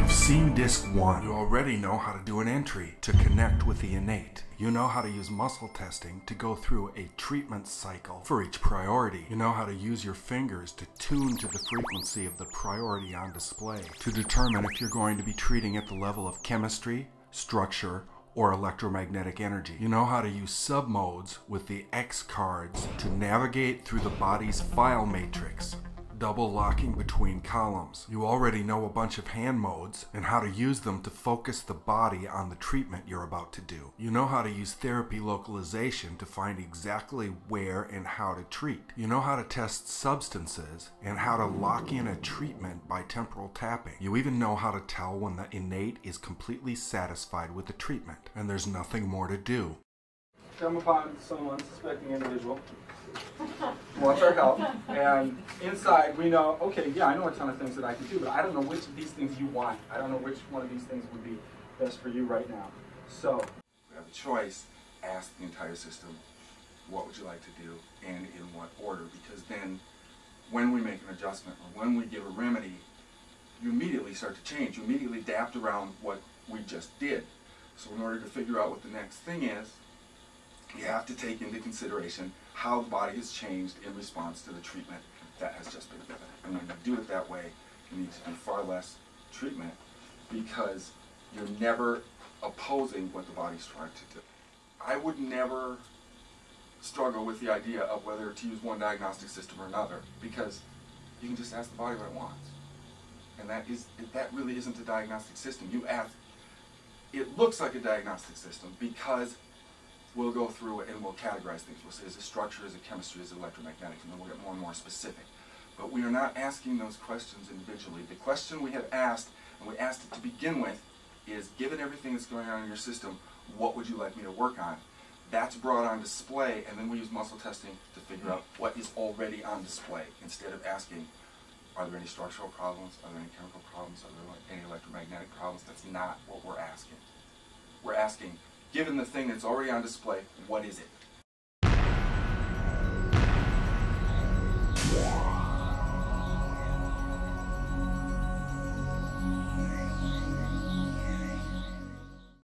You've seen Disc 1. You already know how to do an entry to connect with the innate. You know how to use muscle testing to go through a treatment cycle for each priority. You know how to use your fingers to tune to the frequency of the priority on display to determine if you're going to be treating at the level of chemistry, structure, or electromagnetic energy. You know how to use submodes with the X cards to navigate through the body's file matrix, double locking between columns. You already know a bunch of hand modes and how to use them to focus the body on the treatment you're about to do. You know how to use therapy localization to find exactly where and how to treat. You know how to test substances and how to lock in a treatment by temporal tapping. You even know how to tell when the innate is completely satisfied with the treatment and there's nothing more to do. Come upon some unsuspecting individual wants our help, and inside we know, okay, yeah, I know a ton of things that I can do, but I don't know which of these things you want. I don't know which one of these things would be best for you right now. So we have a choice. Ask the entire system, what would you like to do and in what order? Because then when we make an adjustment or when we give a remedy, you immediately start to change. You immediately adapt around what we just did. So in order to figure out what the next thing is, you have to take into consideration how the body has changed in response to the treatment that has just been given. And when you do it that way, you need to do far less treatment because you're never opposing what the body's trying to do. I would never struggle with the idea of whether to use one diagnostic system or another because you can just ask the body what it wants. And that really isn't a diagnostic system. You ask, it looks like a diagnostic system because we'll go through it and we'll categorize things. We'll say, is it structure, is it chemistry, is it electromagnetic, and then we'll get more and more specific. But we are not asking those questions individually. The question we have asked, and we asked it to begin with, is given everything that's going on in your system, what would you like me to work on? That's brought on display, and then we use muscle testing to figure out what is already on display, instead of asking, are there any structural problems, are there any chemical problems, are there any electromagnetic problems? That's not what we're asking. We're asking, given the thing that's already on display, what is it?